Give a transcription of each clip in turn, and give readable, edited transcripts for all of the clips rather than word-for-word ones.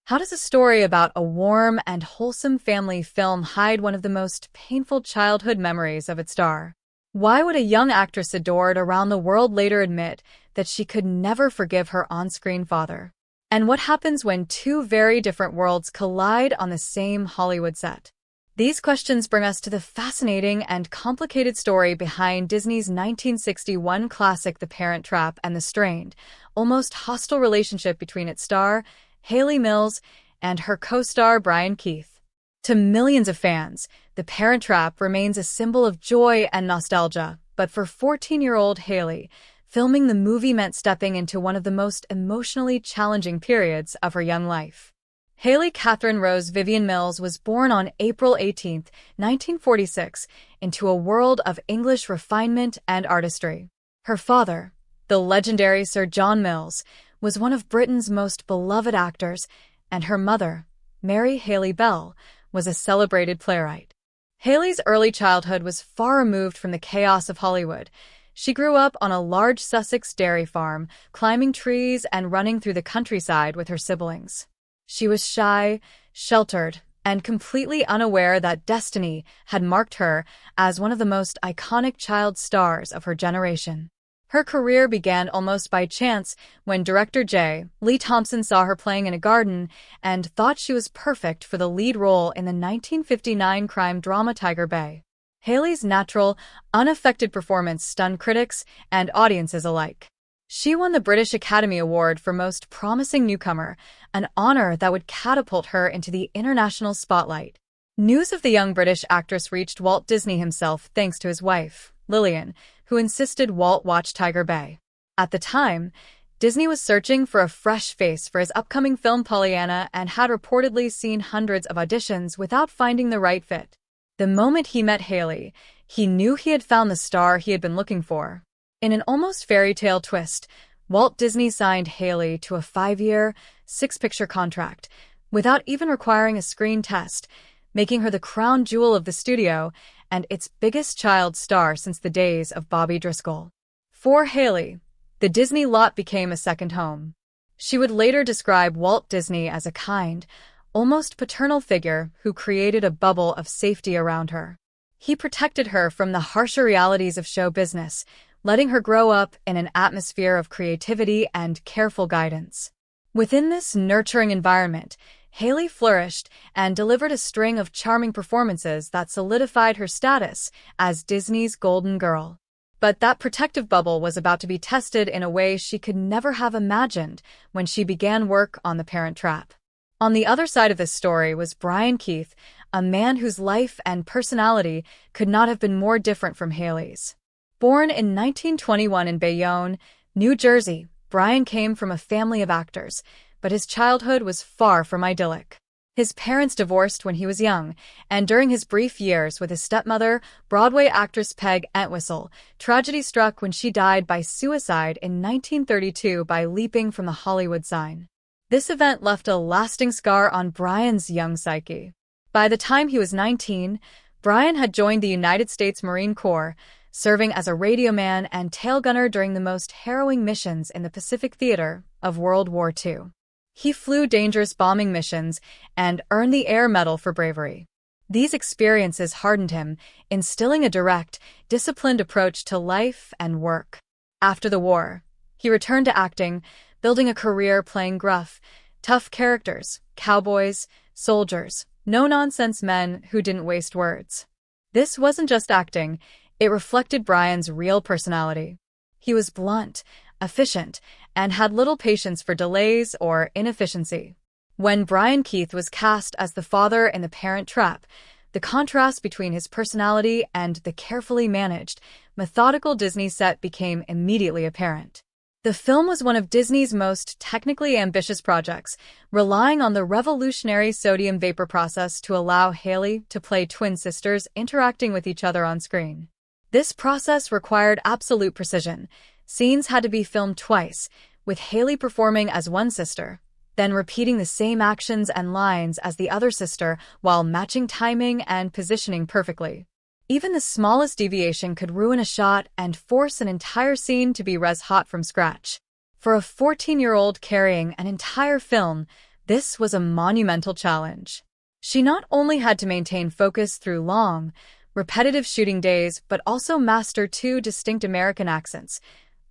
How does a story about a warm and wholesome family film hide one of the most painful childhood memories of its star? Why would a young actress adored around the world later admit that she could never forgive her on-screen father? And what happens when two very different worlds collide on the same Hollywood set? These questions bring us to the fascinating and complicated story behind Disney's 1961 classic The Parent Trap and the strained, almost hostile relationship between its star, Hayley Mills, and her co-star Brian Keith. To millions of fans, The Parent Trap remains a symbol of joy and nostalgia, but for 14-year-old Hayley, filming the movie meant stepping into one of the most emotionally challenging periods of her young life. Hayley Catherine Rose Vivian Mills was born on April 18, 1946, into a world of English refinement and artistry. Her father, the legendary Sir John Mills, was one of Britain's most beloved actors, and her mother, Mary Hayley Bell, was a celebrated playwright. Hayley's early childhood was far removed from the chaos of Hollywood. She grew up on a large Sussex dairy farm, climbing trees and running through the countryside with her siblings. She was shy, sheltered, and completely unaware that destiny had marked her as one of the most iconic child stars of her generation. Her career began almost by chance when director J. Lee Thompson saw her playing in a garden and thought she was perfect for the lead role in the 1959 crime drama Tiger Bay. Hayley's natural, unaffected performance stunned critics and audiences alike. She won the British Academy Award for Most Promising Newcomer, an honor that would catapult her into the international spotlight. News of the young British actress reached Walt Disney himself thanks to his wife, Lillian, who insisted Walt watch Tiger Bay. At the time, Disney was searching for a fresh face for his upcoming film Pollyanna and had reportedly seen hundreds of auditions without finding the right fit. The moment he met Hayley, he knew he had found the star he had been looking for. In an almost fairy tale twist, Walt Disney signed Hayley to a 5-year, 6-picture contract, without even requiring a screen test, making her the crown jewel of the studio and its biggest child star since the days of Bobby Driscoll. For Hayley, the Disney lot became a second home. She would later describe Walt Disney as a kind, almost paternal figure who created a bubble of safety around her. He protected her from the harsher realities of show business, letting her grow up in an atmosphere of creativity and careful guidance. Within this nurturing environment, Hayley flourished and delivered a string of charming performances that solidified her status as Disney's golden girl. But that protective bubble was about to be tested in a way she could never have imagined when she began work on The Parent Trap. On the other side of this story was Brian Keith, a man whose life and personality could not have been more different from Hayley's. Born in 1921 in Bayonne, New Jersey, Brian came from a family of actors, but his childhood was far from idyllic. His parents divorced when he was young, and during his brief years with his stepmother, Broadway actress Peg Entwistle, tragedy struck when she died by suicide in 1932 by leaping from the Hollywood sign. This event left a lasting scar on Brian's young psyche. By the time he was 19, Brian had joined the United States Marine Corps, serving as a radioman and tail gunner during the most harrowing missions in the Pacific theater of World War II. He flew dangerous bombing missions and earned the Air Medal for bravery. These experiences hardened him, instilling a direct, disciplined approach to life and work. After the war, he returned to acting, building a career playing gruff, tough characters, cowboys, soldiers, no-nonsense men who didn't waste words. This wasn't just acting, it reflected Brian's real personality. He was blunt, efficient, and had little patience for delays or inefficiency. When Brian Keith was cast as the father in The Parent Trap, the contrast between his personality and the carefully managed, methodical Disney set became immediately apparent. The film was one of Disney's most technically ambitious projects, relying on the revolutionary sodium vapor process to allow Hayley to play twin sisters interacting with each other on screen. This process required absolute precision. Scenes had to be filmed twice, with Hayley performing as one sister, then repeating the same actions and lines as the other sister while matching timing and positioning perfectly. Even the smallest deviation could ruin a shot and force an entire scene to be res-hot from scratch. For a 14-year-old carrying an entire film, This was a monumental challenge. She not only had to maintain focus through long, repetitive shooting days, but also master two distinct American accents,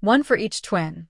one for each twin,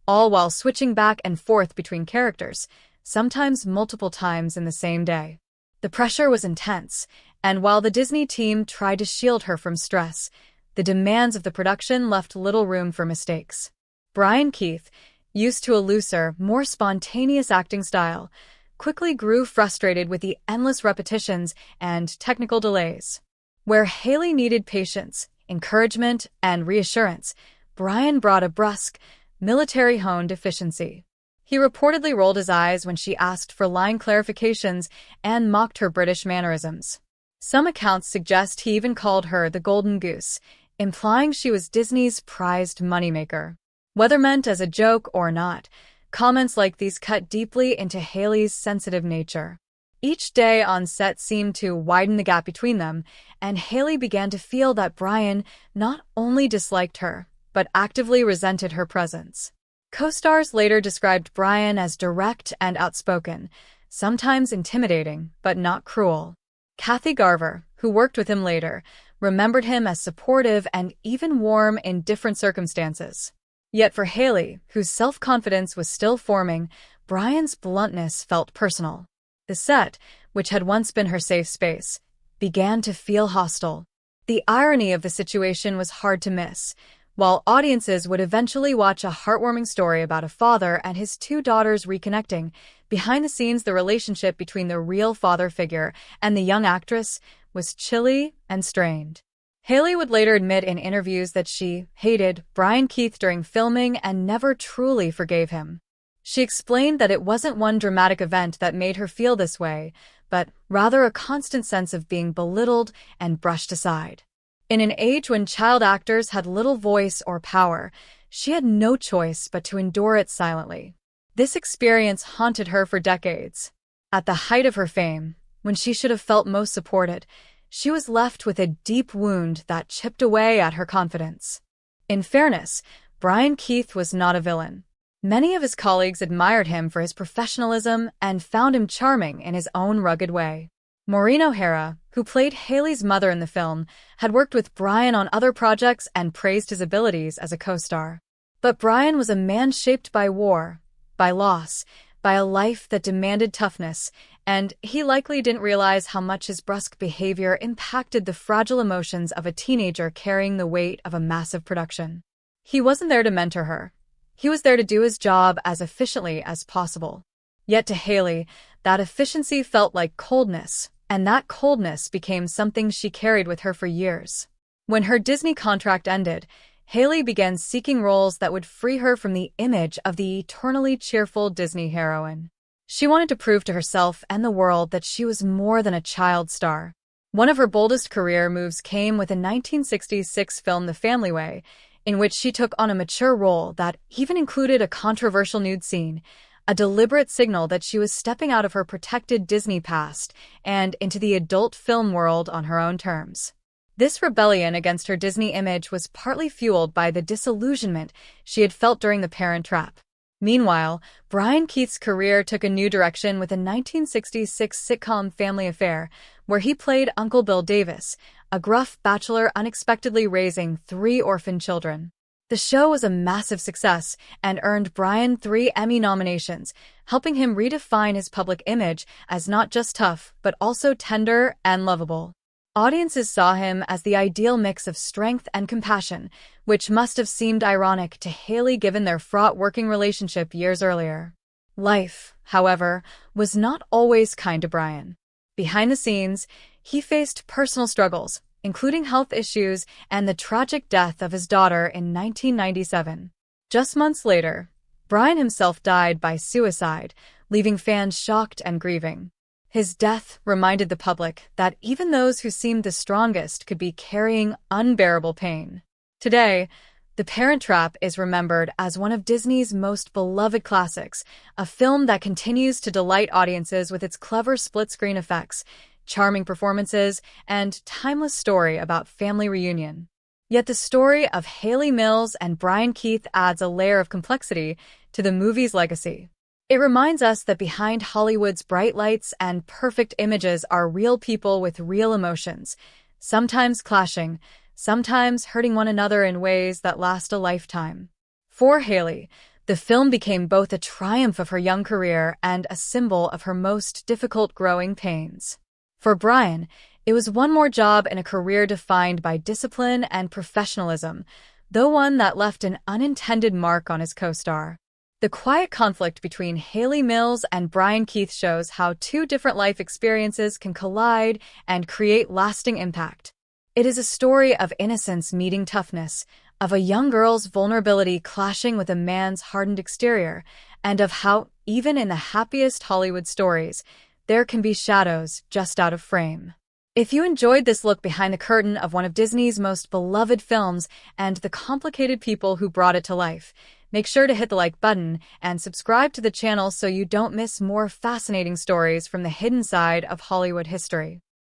all while switching back and forth between characters, sometimes multiple times in the same day. The pressure was intense, and while the Disney team tried to shield her from stress, the demands of the production left little room for mistakes. Brian Keith, used to a looser, more spontaneous acting style, quickly grew frustrated with the endless repetitions and technical delays. Where Hayley needed patience, encouragement, and reassurance, Brian brought a brusque, military-honed efficiency. He reportedly rolled his eyes when she asked for line clarifications and mocked her British mannerisms. Some accounts suggest he even called her the Golden Goose, implying she was Disney's prized moneymaker. Whether meant as a joke or not, comments like these cut deeply into Hayley's sensitive nature. Each day on set seemed to widen the gap between them, and Hayley began to feel that Brian not only disliked her, but actively resented her presence. Co-stars later described Brian as direct and outspoken, sometimes intimidating, but not cruel. Kathy Garver, who worked with him later, remembered him as supportive and even warm in different circumstances. Yet for Hayley, whose self-confidence was still forming, Brian's bluntness felt personal. The set, which had once been her safe space, began to feel hostile. The irony of the situation was hard to miss. While audiences would eventually watch a heartwarming story about a father and his two daughters reconnecting, behind the scenes the relationship between the real father figure and the young actress was chilly and strained. Hayley would later admit in interviews that she hated Brian Keith during filming and never truly forgave him. She explained that it wasn't one dramatic event that made her feel this way, but rather a constant sense of being belittled and brushed aside. In an age when child actors had little voice or power, she had no choice but to endure it silently. This experience haunted her for decades. At the height of her fame, when she should have felt most supported, she was left with a deep wound that chipped away at her confidence. In fairness, Brian Keith was not a villain. Many of his colleagues admired him for his professionalism and found him charming in his own rugged way. Maureen O'Hara, who played Hayley's mother in the film, had worked with Brian on other projects and praised his abilities as a co-star. But Brian was a man shaped by war, by loss, by a life that demanded toughness, and he likely didn't realize how much his brusque behavior impacted the fragile emotions of a teenager carrying the weight of a massive production. He wasn't there to mentor her. He was there to do his job as efficiently as possible. Yet to Hayley, that efficiency felt like coldness, and that coldness became something she carried with her for years. When her Disney contract ended, Hayley began seeking roles that would free her from the image of the eternally cheerful Disney heroine. She wanted to prove to herself and the world that she was more than a child star. One of her boldest career moves came with a 1966 film The Family Way, in which she took on a mature role that even included a controversial nude scene, a deliberate signal that she was stepping out of her protected Disney past and into the adult film world on her own terms. This rebellion against her Disney image was partly fueled by the disillusionment she had felt during The Parent Trap. Meanwhile, Brian Keith's career took a new direction with a 1966 sitcom Family Affair, where he played Uncle Bill Davis, a gruff bachelor unexpectedly raising 3 orphan children. The show was a massive success and earned Brian 3 Emmy nominations, helping him redefine his public image as not just tough, but also tender and lovable. Audiences saw him as the ideal mix of strength and compassion, which must have seemed ironic to Hayley given their fraught working relationship years earlier. Life, however, was not always kind to Brian. Behind the scenes, he faced personal struggles, including health issues and the tragic death of his daughter in 1997. Just months later, Brian himself died by suicide, leaving fans shocked and grieving. His death reminded the public that even those who seemed the strongest could be carrying unbearable pain. Today, The Parent Trap is remembered as one of Disney's most beloved classics, a film that continues to delight audiences with its clever split-screen effects, charming performances, and timeless story about family reunion. Yet the story of Hayley Mills and Brian Keith adds a layer of complexity to the movie's legacy. It reminds us that behind Hollywood's bright lights and perfect images are real people with real emotions, sometimes clashing, sometimes hurting one another in ways that last a lifetime. For Hayley, the film became both a triumph of her young career and a symbol of her most difficult growing pains. For Brian, it was one more job in a career defined by discipline and professionalism, though one that left an unintended mark on his co-star. The quiet conflict between Hayley Mills and Brian Keith shows how two different life experiences can collide and create lasting impact. It is a story of innocence meeting toughness, of a young girl's vulnerability clashing with a man's hardened exterior, and of how, even in the happiest Hollywood stories, there can be shadows just out of frame. If you enjoyed this look behind the curtain of one of Disney's most beloved films and the complicated people who brought it to life, make sure to hit the like button and subscribe to the channel so you don't miss more fascinating stories from the hidden side of Hollywood history.